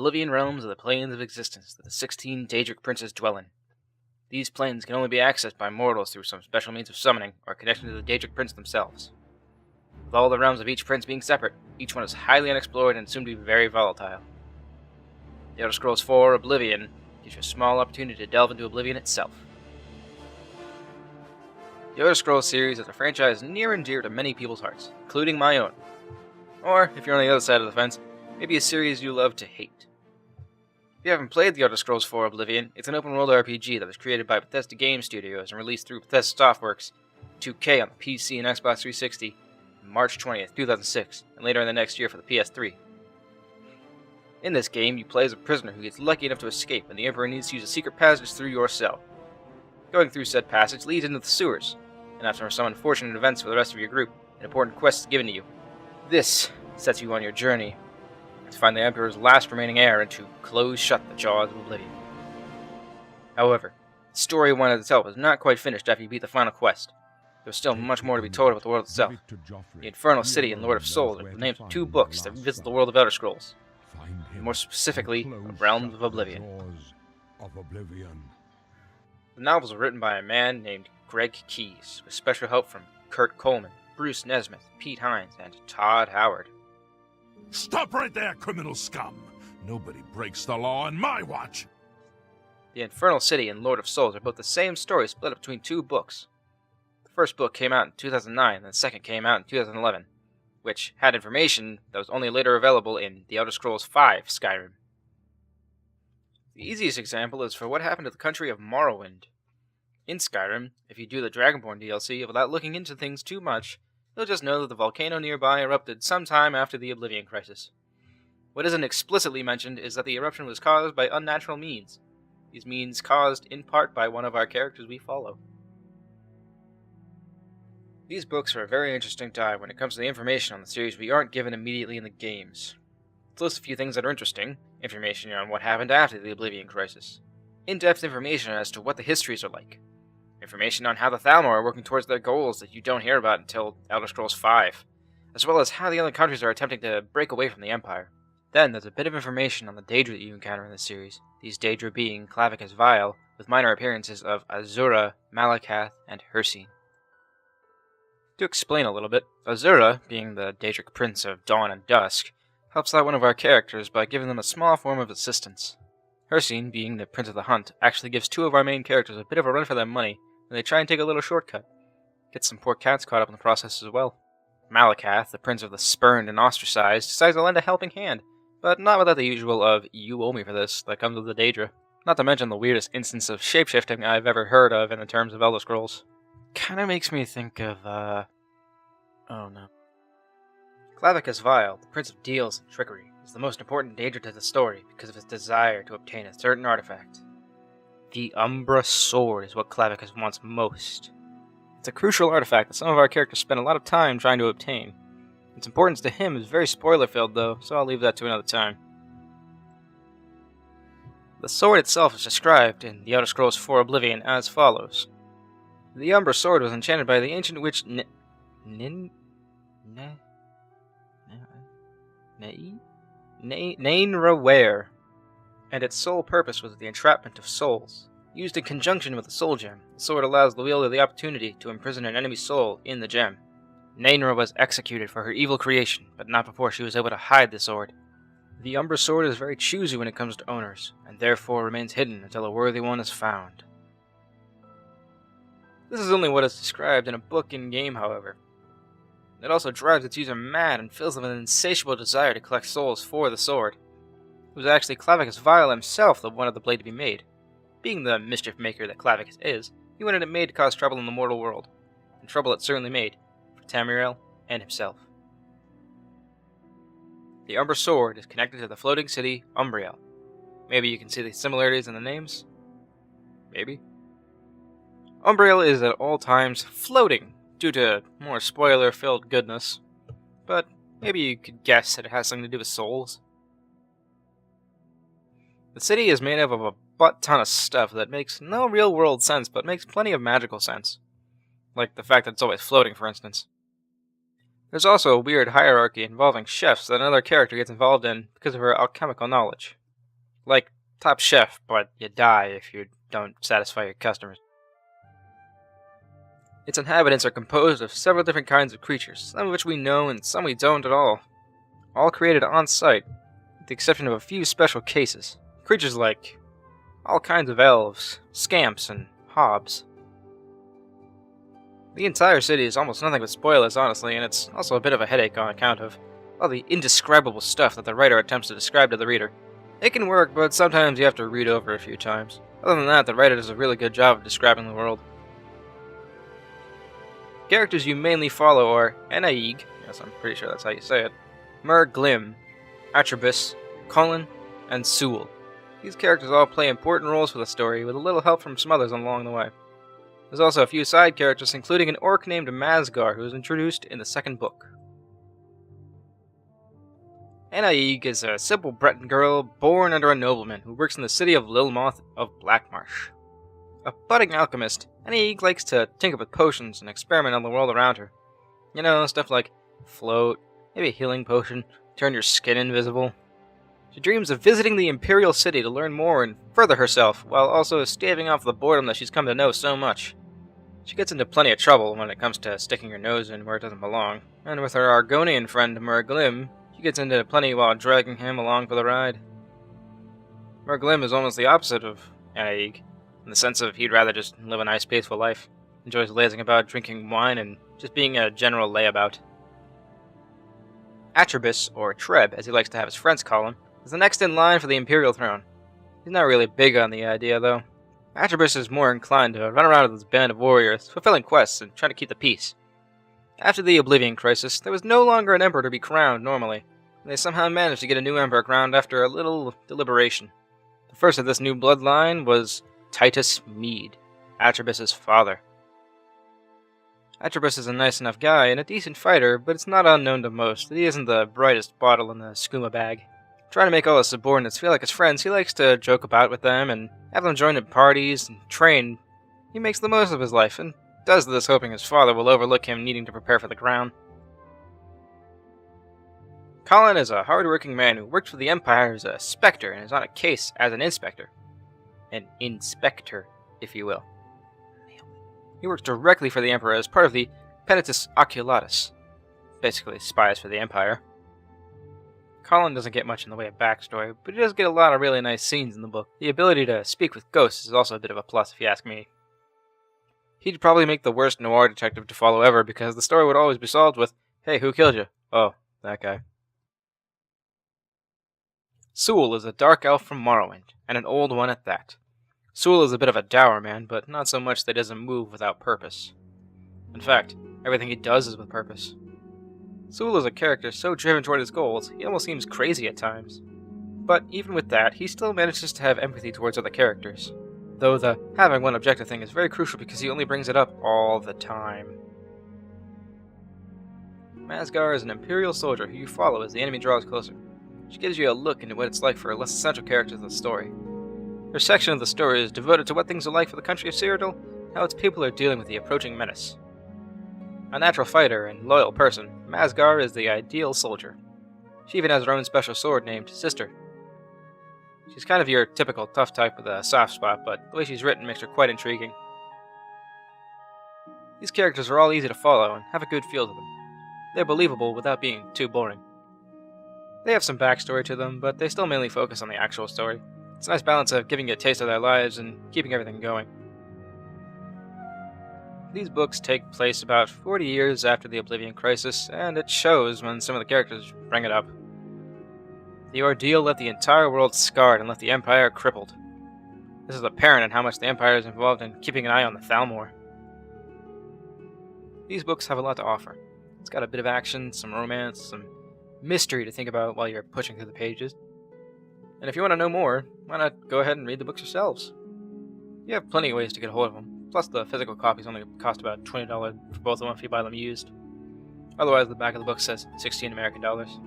Oblivion realms are the planes of existence that the 16 Daedric princes dwell in. These planes can only be accessed by mortals through some special means of summoning or connection to the Daedric prince themselves. With all the realms of each prince being separate, each one is highly unexplored and soon to be very volatile. The Elder Scrolls 4 Oblivion gives you a small opportunity to delve into Oblivion itself. The Elder Scrolls series is a franchise near and dear to many people's hearts, including my own. Or, if you're on the other side of the fence, maybe a series you love to hate. If you haven't played The Elder Scrolls 4 Oblivion, it's an open-world RPG that was created by Bethesda Game Studios and released through Bethesda Softworks 2K on the PC and Xbox 360 on March 20th, 2006, and later in the next year for the PS3. In this game, you play as a prisoner who gets lucky enough to escape, and the Emperor needs to use a secret passage through your cell. Going through said passage leads into the sewers, and after some unfortunate events for the rest of your group, an important quest is given to you. This sets you on your journey to find the Emperor's last remaining heir and to close shut the jaws of Oblivion. However, the story one itself is not quite finished after you beat the final quest. There's still much more to be told about the world itself. The Infernal City and Lord of Souls are the names of two books that revisit the world of Elder Scrolls, and more specifically, the Realms of Oblivion. The novels were written by a man named Greg Keyes, with special help from Kurt Coleman, Bruce Nesmith, Pete Hines, and Todd Howard. Stop right there, criminal scum! Nobody breaks the law on my watch! The Infernal City and Lord of Souls are both the same story split up between two books. The first book came out in 2009, and the second came out in 2011, which had information that was only later available in The Elder Scrolls V Skyrim. The easiest example is for what happened to the country of Morrowind. In Skyrim, if you do the Dragonborn DLC without looking into things too much, you'll just know that the volcano nearby erupted sometime after the Oblivion Crisis. What isn't explicitly mentioned is that the eruption was caused by unnatural means. These means caused in part by one of our characters we follow. These books are a very interesting dive when it comes to the information on the series we aren't given immediately in the games. Let's list a few things that are interesting, information on what happened after the Oblivion Crisis, in-depth information as to what the histories are like, information on how the Thalmor are working towards their goals that you don't hear about until Elder Scrolls V, as well as how the other countries are attempting to break away from the Empire. Then there's a bit of information on the Daedra that you encounter in this series, these Daedra being Clavicus Vile, with minor appearances of Azura, Malakath, and Hircine. To explain a little bit, Azura, being the Daedric Prince of Dawn and Dusk, helps out one of our characters by giving them a small form of assistance. Hircine, being the Prince of the Hunt, actually gives two of our main characters a bit of a run for their money when they try and take a little shortcut. Gets some poor cats caught up in the process as well. Malakath, the Prince of the Spurned and Ostracized, decides to lend a helping hand, but not without the usual of, "you owe me for this," that comes with the Daedra. Not to mention the weirdest instance of shapeshifting I've ever heard of in the terms of Elder Scrolls. Kinda makes me think of, oh no. Clavicus Vile, the Prince of Deals and Trickery, is the most important Daedra to the story because of his desire to obtain a certain artifact. The Umbra Sword is what Clavicus wants most. It's a crucial artifact that some of our characters spend a lot of time trying to obtain. Its importance to him is very spoiler-filled though, so I'll leave that to another time. The sword itself is described in The Elder Scrolls 4 Oblivion as follows. The Umbra Sword was enchanted by the ancient witch Nainra, and its sole purpose was the entrapment of souls. Used in conjunction with the soul gem, the sword allows the wielder the opportunity to imprison an enemy soul in the gem. Nainra was executed for her evil creation, but not before she was able to hide the sword. The Umbra Sword is very choosy when it comes to owners, and therefore remains hidden until a worthy one is found. This is only what is described in a book in-game, however. It also drives its user mad and fills them with an insatiable desire to collect souls for the sword. It was actually Clavicus Vile himself that wanted the blade to be made. Being the mischief maker that Clavicus is, he wanted it made to cause trouble in the mortal world, and trouble it certainly made, for Tamriel and himself. The Umbra Sword is connected to the floating city Umbriel. Maybe you can see the similarities in the names? Maybe. Umbriel is at all times floating, due to more spoiler-filled goodness, but maybe you could guess that it has something to do with souls. The city is made up of a butt-ton of stuff that makes no real-world sense, but makes plenty of magical sense. Like the fact that it's always floating, for instance. There's also a weird hierarchy involving chefs that another character gets involved in because of her alchemical knowledge. Like Top Chef, but you die if you don't satisfy your customers. Its inhabitants are composed of several different kinds of creatures, some of which we know and some we don't at all created on-site, with the exception of a few special cases. Creatures like all kinds of elves, scamps, and hobs. The entire city is almost nothing but spoilers, honestly, and it's also a bit of a headache on account of all the indescribable stuff that the writer attempts to describe to the reader. It can work, but sometimes you have to read over a few times. Other than that, the writer does a really good job of describing the world. Characters you mainly follow are Enaig, yes, I'm pretty sure that's how you say it, Glim, Atribus, Colin, and Sewell. These characters all play important roles for the story, with a little help from some others along the way. There's also a few side characters, including an orc named Masgar, who is introduced in the second book. Enaig is a simple Breton girl born under a nobleman who works in the city of Lilmoth of Blackmarsh. A budding alchemist, Enaig likes to tinker with potions and experiment on the world around her. You know, stuff like float, maybe a healing potion, turn your skin invisible. She dreams of visiting the Imperial City to learn more and further herself, while also staving off the boredom that she's come to know so much. She gets into plenty of trouble when it comes to sticking her nose in where it doesn't belong, and with her Argonian friend Glim, she gets into plenty while dragging him along for the ride. Glim is almost the opposite of Enaig, in the sense of he'd rather just live a nice, peaceful life, enjoys lazing about, drinking wine, and just being a general layabout. Atribus, or Treb, as he likes to have his friends call him, is the next in line for the Imperial throne. He's not really big on the idea, though. Atribus is more inclined to run around with his band of warriors, fulfilling quests and trying to keep the peace. After the Oblivion crisis, there was no longer an emperor to be crowned normally, and they somehow managed to get a new emperor crowned after a little deliberation. The first of this new bloodline was Titus Mead, Atribus' father. Atribus is a nice enough guy and a decent fighter, but it's not unknown to most that he isn't the brightest bottle in the skooma bag. Trying to make all his subordinates feel like his friends, he likes to joke about with them and have them join in parties and train. He makes the most of his life and does this hoping his father will overlook him needing to prepare for the crown. Colin is a hard-working man who works for the Empire as a spectre and is on a case as an inspector. An inspector, if you will. He works directly for the Emperor as part of the Penitus Oculatus, basically spies for the Empire. Colin doesn't get much in the way of backstory, but he does get a lot of really nice scenes in the book. The ability to speak with ghosts is also a bit of a plus if you ask me. He'd probably make the worst noir detective to follow ever, because the story would always be solved with, "Hey, who killed you?" "Oh, that guy." Sewell is a dark elf from Morrowind, and an old one at that. Sewell is a bit of a dour man, but not so much that he doesn't move without purpose. In fact, everything he does is with purpose. Sewell is a character so driven toward his goals, he almost seems crazy at times. But even with that, he still manages to have empathy towards other characters. Though the having one objective thing is very crucial because he only brings it up all the time. Masgar is an Imperial soldier who you follow as the enemy draws closer. She gives you a look into what it's like for less essential characters of the story. Her section of the story is devoted to what things are like for the country of Cyrodiil, and how its people are dealing with the approaching menace. A natural fighter and loyal person, Masgar is the ideal soldier. She even has her own special sword named Sister. She's kind of your typical tough type with a soft spot, but the way she's written makes her quite intriguing. These characters are all easy to follow and have a good feel to them. They're believable without being too boring. They have some backstory to them, but they still mainly focus on the actual story. It's a nice balance of giving you a taste of their lives and keeping everything going. These books take place about 40 years after the Oblivion crisis, and it shows when some of the characters bring it up. The ordeal left the entire world scarred and left the Empire crippled. This is apparent in how much the Empire is involved in keeping an eye on the Thalmor. These books have a lot to offer. It's got a bit of action, some romance, some mystery to think about while you're pushing through the pages. And if you want to know more, why not go ahead and read the books yourselves? You have plenty of ways to get a hold of them. Plus, the physical copies only cost about $20 for both of them if you buy them used. Otherwise, the back of the book says 16 American dollars.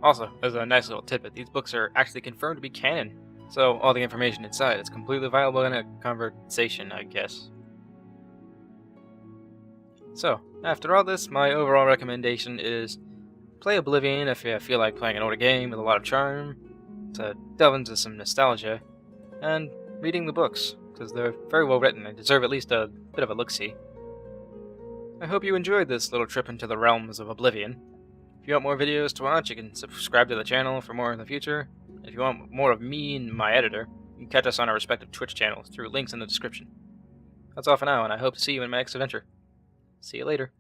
Also, as a nice little tidbit, these books are actually confirmed to be canon, so all the information inside is completely viable in a conversation, I guess. So, after all this, my overall recommendation is Play Oblivion if you feel like playing an older game with a lot of charm, to delve into some nostalgia, and reading the books, because they're very well written and deserve at least a bit of a look-see. I hope you enjoyed this little trip into the realms of Oblivion. If you want more videos to watch, you can subscribe to the channel for more in the future. If you want more of me and my editor, you can catch us on our respective Twitch channels through links in the description. That's all for now, and I hope to see you in my next adventure. See you later.